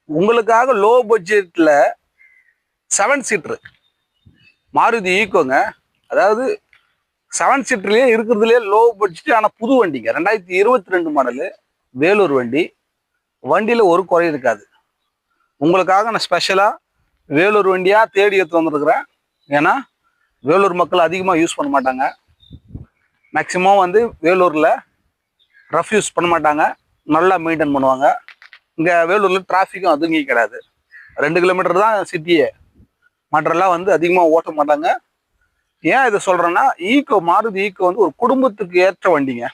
உங்களுக்காக லோ பட்ஜெட்ல 7 சீட்டர் மாருதி ஈக்கோங்க. அதாவது 7 சீட்டர்லயே இருக்கிறதுலே லோ பட்ஜெட். ஆனால் புது வண்டிங்க, 2022 மாடலு, வேலூர் வண்டி. வண்டியில ஒரு குறை இருக்காது. உங்களுக்காக நான் ஸ்பெஷலா வேலூர் வண்டியா தேடி எடுத்து வந்துருக்குறேன். ஏன்னா வேலூர் மக்கள் அதிகமாக யூஸ் பண்ண மாட்டாங்க. மேக்சிமம் வந்து வேலூர்ல ரஃப் யூஸ் பண்ண மாட்டாங்க, நல்லா மெயின்டைன் பண்ணுவாங்க. இங்கே வேலூரில் டிராஃபிக்கும் அதுங்க கிடையாது. 2 கிலோமீட்டர் தான் சிட்டியே. மற்றெல்லாம் வந்து அதிகமாக ஓட்ட மாட்டாங்க. ஏன் இதை சொல்கிறேன்னா, ஈக்கோ, மாருதி ஈக்கோ வந்து ஒரு குடும்பத்துக்கு ஏற்ற வண்டிங்க.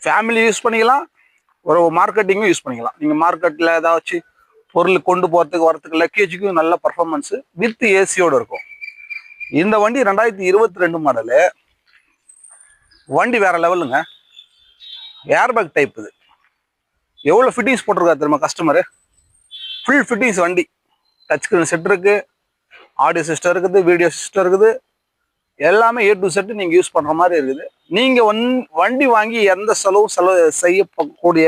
ஃபேமிலி யூஸ் பண்ணிக்கலாம், ஒரு மார்க்கெட்டிங்கும் யூஸ் பண்ணிக்கலாம். நீங்கள் மார்க்கெட்டில் ஏதாச்சும் பொருள் கொண்டு போகிறதுக்கு வரத்துக்கு லக்கேஜுக்கும் நல்ல பர்ஃபார்மன்ஸு வித் ஏசியோடு இருக்கும். இந்த வண்டி 2022 மாடலு. வண்டி வேற லெவலுங்க. Airbag type. இது எவ்வளோ ஃபிட்டிங்ஸ் போட்டிருக்காரு தெரியுமா கஸ்டமரு? ஃபுல் ஃபிட்டிங்ஸ் வண்டி. டச் ஸ்க்ரீன் செட் இருக்குது, ஆடியோ சிஸ்டம் இருக்குது, வீடியோ சிஸ்டம் இருக்குது. எல்லாமே A to Z நீங்கள் யூஸ் பண்ணுற மாதிரி இருக்குது. நீங்கள் வண்டி வாங்கி எந்த செலவு செய்யக்கூடிய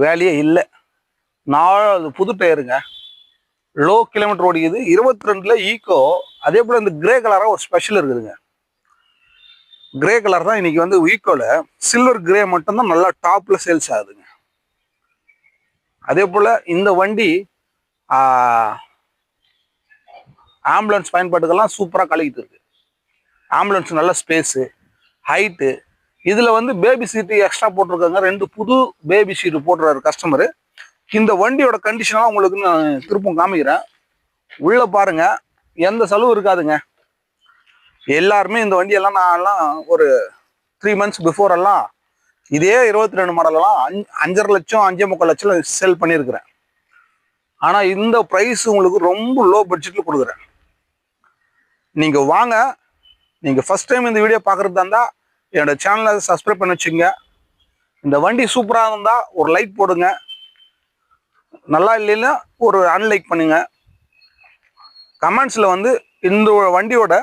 வேலையே இல்லை. 4 புது டயருங்க, லோ கிலோமீட்டர் ஓடிக்குது. 22ல் ஈக்கோ. அதே போல் இந்த கிரே கலராக ஒரு ஸ்பெஷல் இருக்குதுங்க. கிரே கலர் தான் இன்னைக்கு வந்து ஈக்கோல சில்வர் கிரே மட்டும்தான் நல்லா டாப்பில் சேல்ஸ் ஆகுதுங்க. அதே போல் இந்த வண்டி ஆம்புலன்ஸ் பயன்பாட்டுக்கெல்லாம் சூப்பராக கலக்கிட்டு இருக்கு. ஆம்புலன்ஸ் நல்ல ஸ்பேஸு, ஹைட்டு. இதில் வந்து பேபி சீட்டு எக்ஸ்ட்ரா போட்டிருக்காங்க. 2 புது பேபி சீட்டு போட்டுறாரு கஸ்டமரு. இந்த வண்டியோட கண்டிஷனெலாம் உங்களுக்கு நான் திருப்பம் காமிக்கிறேன். உள்ளே பாருங்க, எந்த செலவும் இருக்காதுங்க. எல்லாருமே இந்த வண்டியெல்லாம் நான்லாம் ஒரு 3 months பிஃபோர் எல்லாம் இதே 22 மாடலெல்லாம் 5.5 லட்சம் 5.25 லட்சம் சேல் பண்ணியிருக்கிறேன். ஆனால் இந்த ப்ரைஸ் உங்களுக்கு ரொம்ப லோ பட்ஜெட்டில் கொடுக்குறேன். நீங்கள் வாங்க. நீங்கள் ஃபஸ்ட் டைம் இந்த வீடியோ பார்க்குறதா இருந்தால் என்னோட சேனலை சப்ஸ்கிரைப் பண்ணி வச்சுங்க. இந்த வண்டி சூப்பராக இருந்தால் ஒரு லைக் போடுங்க, நல்லா இல்லைன்னா ஒரு அன்லைக் பண்ணுங்க. கமெண்ட்ஸில் வந்து இந்த வண்டியோட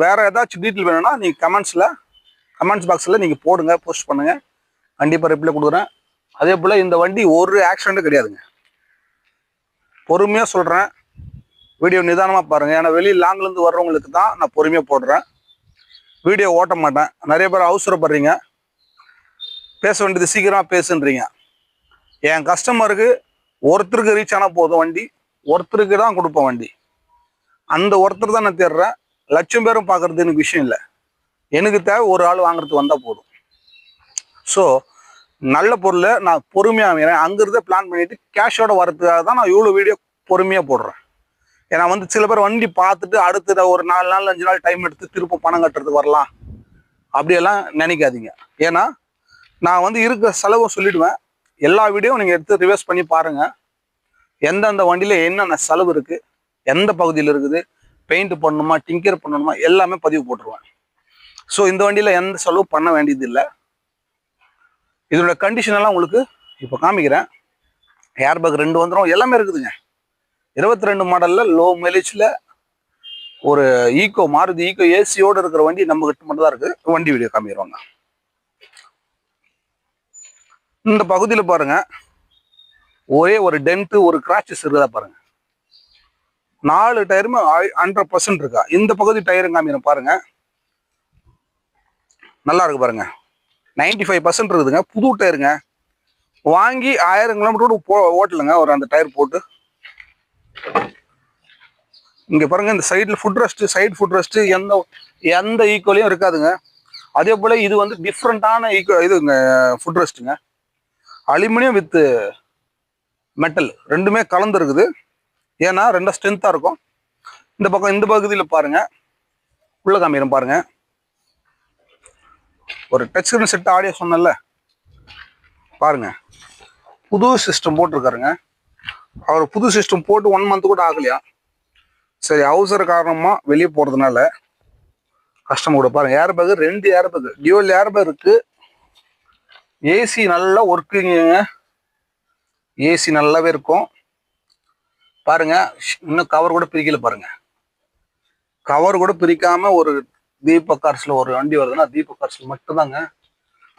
வேறு ஏதாச்சும் டீட்டெயில் வேணும்னா நீங்கள் கமெண்ட்ஸ் பாக்ஸில் நீங்கள் போடுங்க, போஸ்ட் பண்ணுங்கள். கண்டிப்பாக ரிப்ளை கொடுக்குறேன். அதே போல் இந்த வண்டி ஒரு ஆக்சிடெண்ட்டும் கிடையாதுங்க. பொறுமையாக சொல்கிறேன், வீடியோ நிதானமாக பாருங்கள். ஏன்னா லாங்லேருந்து வர்றவங்களுக்கு தான் நான் பொறுமையாக போடுறேன், வீடியோ ஓட்ட மாட்டேன். நிறைய பேர் அவசரப்படுறீங்க, பேச வேண்டியது சீக்கிரமாக பேசுன்றீங்க. என் கஸ்டமருக்கு ஒருத்தருக்கு ரீச் ஆனால் போதும், வண்டி ஒருத்தருக்கு தான் கொடுப்பேன் வண்டி. அந்த ஒருத்தர் தான் நான் தேடுறேன். லட்சம் பேரும் பார்க்குறது எனக்கு விஷயம் இல்லை. எனக்கு தேவை ஒரு ஆள் வாங்குறதுக்கு வந்தால் போதும். ஸோ நல்ல பொருளை நான் பொறுமையாக வாங்கிறேன். அங்கிருந்தே பிளான் பண்ணிவிட்டு கேஷோட வரதுக்காக தான் நான் இவ்வளோ வீடியோ பொறுமையாக போடுறேன். ஏன்னா வந்து சில பேர் வண்டி பார்த்துட்டு அடுத்த ஒரு 4 நாள் 5 நாள் டைம் எடுத்து திரும்ப பணம் கட்டுறதுக்கு வரலாம் அப்படியெல்லாம் நினைக்காதீங்க. ஏன்னா நான் வந்து இருக்கிற செலவை சொல்லிவிடுவேன். எல்லா வீடியோவும் நீங்கள் எடுத்து ரிவர்ஸ் பண்ணி பாருங்கள். எந்தெந்த வண்டியில் என்னென்ன செலவு இருக்குது, எந்த பகுதியில் இருக்குது, பெயிண்ட் பண்ணணுமா, டிங்கர் பண்ணணுமா, எல்லாமே பதிவு போட்டுருவேன். ஸோ இந்த வண்டியில் எந்த செலவு பண்ண வேண்டியது இல்லை. இதோட கண்டிஷன் எல்லாம் உங்களுக்கு இப்போ காமிக்கிறேன். ஏர்பேக் 2 வந்துடும், எல்லாமே இருக்குதுங்க. 22 மாடலில் லோ மைலேஜில் ஒரு ஈக்கோ, மாருதி ஈக்கோ ஏசியோடு இருக்கிற வண்டி நம்ம கிட்ட மட்டும் தான் இருக்குது. வண்டி வீடியோ காமிக்கிறோங்க. இந்த பகுதியில் பாருங்க, ஒரே ஒரு டென்ட்டு, ஒரு கிராச்சஸ் இருக்குதா பாருங்க. 4 டயருமே 100% இருக்கா. இந்த பகுதி டயரும் காமிக்கிறேன் பாருங்க, நல்லா இருக்கு பாருங்க. 95% இருக்குதுங்க. புது டயருங்க. வாங்கி 1000 கிலோமீட்டர் ஓட்டலுங்க ஒரு அந்த டயர் போட்டு. இங்கே பாருங்க, இந்த சைடில் food rest, side food rest எந்த ஈக்குவலையும் இருக்காதுங்க. அதே போல் இது வந்து டிஃப்ரெண்ட்டான இதுங்க ஃபுட் ரெஸ்ட்டுங்க. அலுமினியம் வித் மெட்டல் ரெண்டுமே கலந்து இருக்குது. ஏன்னா ரெண்டும் ஸ்ட்ரென்த்தாக இருக்கும். இந்த பக்கம் இந்த பகுதியில் பாருங்க, உள்ள காமிக்கிறேன் பாருங்க. ஒரு டச் ஸ்கிரீன் செட் ஆடியோ சொன்னல பாருங்க, புது சிஸ்டம் போட்டிருக்காருங்க. அவர் புது சிஸ்டம் போட்டு 1 month கூட ஆகலையா. சரி, அவசர காரணமாக வெளியே போகிறதுனால கஷ்டம் கூட பாருங்க. ஏர்பேக் 2 ஏர்பேக், டியூவல் ஏர்பேக் இருக்கு. ஏசி நல்லா ஒர்க்குங்க, ஏசி நல்லாவே இருக்கும் பாருங்க. இன்னும் கவர் கூட பிரிக்கல பாருங்க. கவர் கூட பிரிக்காம ஒரு தீபக் கார்ஸ்ல ஒரு வண்டி வருதுன்னா தீபக் கார்ஸ்ல மட்டும்தாங்க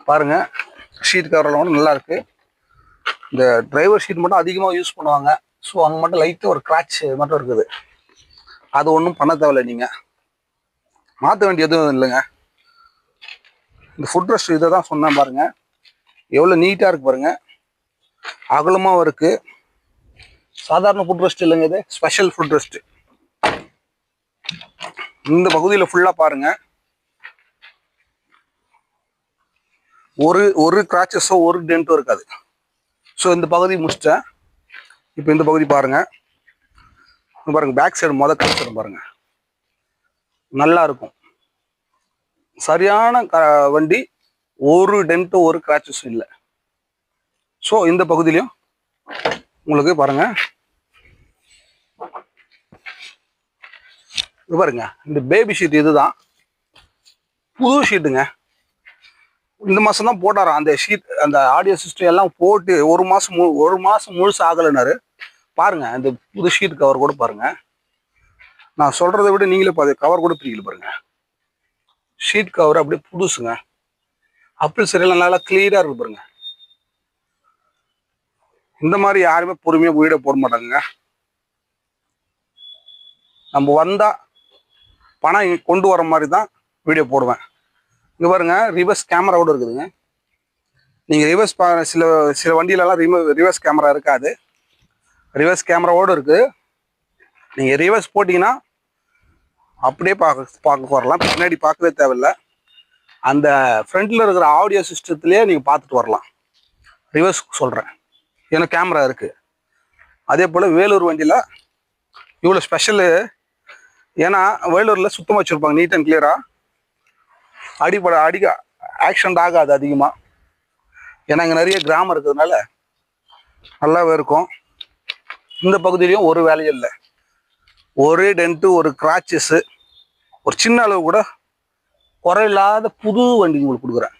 பாருங்க. ஷீட் கவர்லாம் கூட நல்லா இருக்கு. இந்த டிரைவர் ஷீட் மட்டும் அதிகமாக யூஸ் பண்ணுவாங்க. ஸோ அங்கே மட்டும் லைட்டாக ஒரு கிராட்ச் மட்டும் இருக்குது. அது ஒன்றும் பண்ண தேவையில்லை, நீங்கள் மாற்ற வேண்டிய எதுவும் இல்லைங்க. இந்த ஃபுட் ரெஸ்ட் இதை தான் சொன்னேன் பாருங்கள், எவ்வளோ நீட்டாக இருக்குது பாருங்கள், அகலமாகவும் இருக்குது. சாதாரண ஃபுட் ரெஸ்ட் இல்லைங்க, இது ஸ்பெஷல் ஃபுட் ரெஸ்ட். இந்த பகுதியில் ஃபுல்லாக பாருங்கள், ஒரு கிராச்சஸோ ஒரு டென்ட்டோ இருக்காது. ஸோ இந்த பகுதி முடிச்சிட்டேன். இப்போ இந்த பகுதி பாருங்கள், பாருங்கள் பேக் சைடு கிராச் பாருங்கள், நல்லா இருக்கும். சரியான வண்டி, ஒரு டென்ட்டோ ஒரு கிராச்சஸும் இல்லை. ஸோ இந்த பகுதியிலையும் உங்களுக்கு பாருங்க, இது பாருங்க, இந்த பேபி ஷீட் இதுதான் புது ஷீட்டுங்க. இந்த மாதம் தான் போட்டாராம் அந்த ஷீட், அந்த ஆடியோ சிஸ்டம் எல்லாம் போட்டு ஒரு மாதம் முழுசு ஆகலைனாரு. பாருங்க இந்த புது ஷீட் கவர் கூட பாருங்க, நான் சொல்றதை விட நீங்களே கவர் கூட பிரிக்கல பாருங்க. ஷீட் கவர் அப்படியே புதுசுங்க, அப்படி சரியில்லை, நல்லா கிளியரா இருக்கு பாருங்க. இந்த மாதிரி யாருமே பொறுமையாக வீடியோ போட மாட்டாங்க. நம்ம வந்தா பணம் கொண்டு வர மாதிரி தான் வீடியோ போடுவேன். இங்கே பாருங்க, ரிவர்ஸ் கேமராவோட இருக்குதுங்க. நீங்கள் ரிவர்ஸ் சில வண்டியிலலாம் ரிவர்ஸ் கேமரா இருக்காது, ரிவர்ஸ் கேமராவோடு இருக்குது. நீங்கள் ரிவர்ஸ் போட்டிங்கன்னா அப்படியே பார்க்க வரலாம், பின்னாடி பார்க்கவே தேவையில்லை. அந்த ஃப்ரண்ட்டில் இருக்கிற ஆடியோ சிஸ்டத்துலேயே நீங்கள் பார்த்துட்டு வரலாம். ரிவர்ஸ் சொல்கிறேன், ஏன்னா கேமரா இருக்குது. அதே போல் வேலூர் வண்டியில் இவ்வளோ ஸ்பெஷலு, ஏன்னா வேலூரில் சுத்தமாக வச்சுருப்பாங்க, நீட் அண்ட் கிளியராக. அடிக்க ஆக்சிடென்ட் ஆகாது அதிகமாக, ஏன்னா இங்கே நிறைய கிராமம் இருக்கிறதுனால நல்லாவே இருக்கும். இந்த பகுதியிலையும் ஒரு வேலையும் இல்லை, ஒரே டென்ட்டு ஒரு கிராச்சஸ்ஸு, ஒரு சின்ன அளவு கூட குறையில்லாத புது வண்டி உங்களுக்கு கொடுக்குறேன்.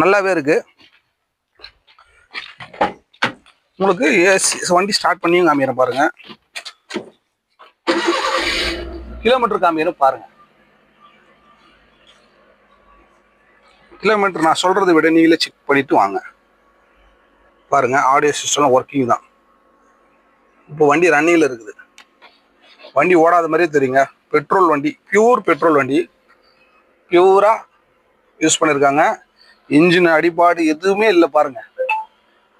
நல்லாவே இருக்குது. உங்களுக்கு வண்டி ஸ்டார்ட் பண்ணியும் காமிக்கிறேன் பாருங்க, கிலோமீட்டர் காமிக்கிறேன் பாருங்க. கிலோமீட்டர் நான் சொல்றதை விட நீங்களே செக் பண்ணிட்டு வாங்க. பாருங்க ஆடியோ சிஸ்டம் ஒர்க்கிங் தான். இப்போ வண்டி ரன்னிங்ல இருக்குது, வண்டி ஓடாத மாதிரியே தெரியுங்க. பெட்ரோல் வண்டி, பியூர் பெட்ரோல் வண்டி, பியூரா யூஸ் பண்ணியிருக்காங்க. இன்ஜின் அடிபாடு எதுவுமே இல்லை பாருங்க,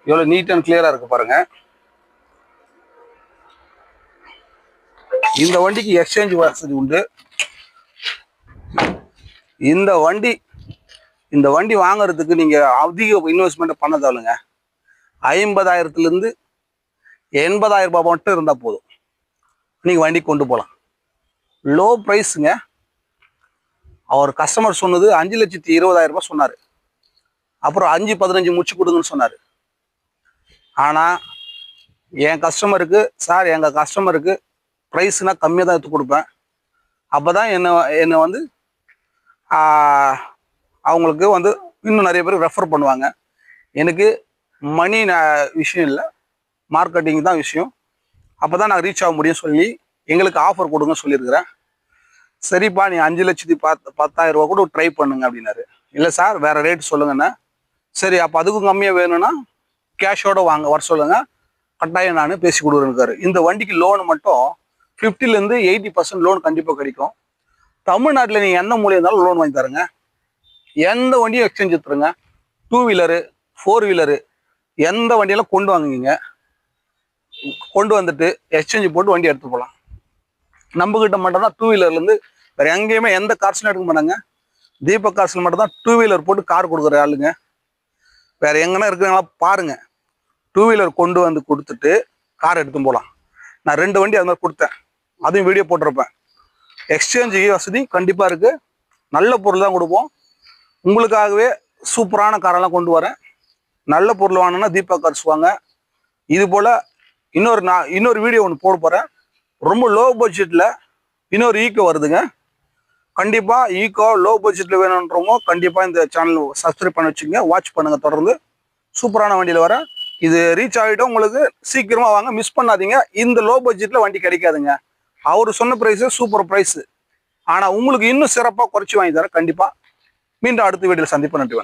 எவ்வளோ நீட் அண்ட் கிளியரா இருக்கு பாருங்க. இந்த வண்டிக்கு எக்ஸ்சேஞ்ச் வசதி உண்டு. இந்த வண்டி வாங்குறதுக்கு நீங்க அதிக இன்வெஸ்ட்மெண்ட் பண்ண தேவைங்க. 50,000 80,000 ரூபாய் மட்டும் இருந்தா போதும், நீங்க வண்டி கொண்டு போகலாம். லோ ப்ரைஸுங்க. அவர் கஸ்டமர் சொன்னது 5,20,000 ரூபாய் சொன்னாரு, அப்புறம் 5-15 முடிச்சு கொடுங்கன்னு சொன்னாரு. ஆனா என் கஸ்டமருக்கு, சார் எங்க கஸ்டமருக்கு ப்ரைஸ்னா கம்மியாக தான் எடுத்து கொடுப்பேன். அப்போதான் என்னை வந்து அவங்களுக்கு வந்து இன்னும் நிறைய பேர் ரெஃபர் பண்ணுவாங்க. எனக்கு மணி விஷயம் இல்லை, மார்க்கெட்டிங் தான் விஷயம். அப்போ தான் நான் ரீச் ஆக முடியும் சொல்லி எங்களுக்கு ஆஃபர் கொடுங்க சொல்லியிருக்கிறேன். சரிப்பா நீ 5,10,000 ரூபா கூட ட்ரை பண்ணுங்க அப்படின்னாரு. இல்லை சார் வேற ரேட் சொல்லுங்கண்ணா. சரி அப்போ அதுக்கும் கம்மியாக வேணும்னா கேஷோட வர சொல்லுங்க, கட்டாயம் நான் பேசி கொடுக்குறேன்னு. இந்த வண்டிக்கு லோன் மட்டும் 50% 80% லோன் கண்டிப்பாக கிடைக்கும். தமிழ்நாட்டில் நீங்கள் எந்த மூலியம் இருந்தாலும் லோன் வாங்கி தருங்க. எந்த வண்டியும் எக்ஸ்சேஞ்ச் எடுத்துருங்க. 2 வீலரு 4 வீலரு எந்த வண்டியெல்லாம் கொண்டு வாங்குவீங்க, கொண்டு வந்துட்டு எக்ஸ்சேஞ்ச் போட்டு வண்டி எடுத்து போகலாம். நம்மக்கிட்ட மட்டும் தான் 2 வீலர்லேருந்து வேறு எங்கேயுமே எந்த கார்ஸ்லாம் எடுக்க மாட்டாங்க. தீபக் கார்ஸில் மட்டும் தான் 2 வீலர் போட்டு கார் கொடுக்குற ஆளுங்க. வேறு எங்கன்னா இருக்குங்களா பாருங்க. 2 வீலர் கொண்டு வந்து கொடுத்துட்டு கார் எடுத்து போகலாம். நான் 2 வண்டி அது மாதிரி கொடுத்தேன், அதையும் வீடியோ போட்டிருப்பேன். எக்ஸ்சேஞ்சு வசதி கண்டிப்பாக இருக்குது. நல்ல பொருள் தான் கொடுப்போம். உங்களுக்காகவே சூப்பரான காரெல்லாம் கொண்டு வரேன். நல்ல பொருள் வாங்கினா தீபக் கார்ஸ் வாங்க. இது போல் இன்னொரு வீடியோ ஒன்று போட போகிறேன். ரொம்ப லோ பட்ஜெட்டில் இன்னொரு ஈக்கோ வருதுங்க. கண்டிப்பாக ஈக்கோ லோ பட்ஜெட்டில் வேணுன்றவங்க கண்டிப்பாக இந்த சேனல் சப்ஸ்கிரைப் பண்ணி வச்சுங்க, வாட்ச் பண்ணுங்கள். தொடர்ந்து சூப்பரான வண்டியில் வரேன். இது ரீச் ஆகிட்டோம் உங்களுக்கு, சீக்கிரமாக வாங்க, மிஸ் பண்ணாதீங்க. இந்த லோ பட்ஜெட்டில் வண்டி கிடைக்காதுங்க. அவர் சொன்ன ப்ரைஸு சூப்பர் ப்ரைஸு, ஆனால் உங்களுக்கு இன்னும் சிறப்பாக குறைச்சி வாங்கி தரேன். கண்டிப்பாக மீண்டும் அடுத்த வீடியோவில் சந்திப்பேன். நன்றி.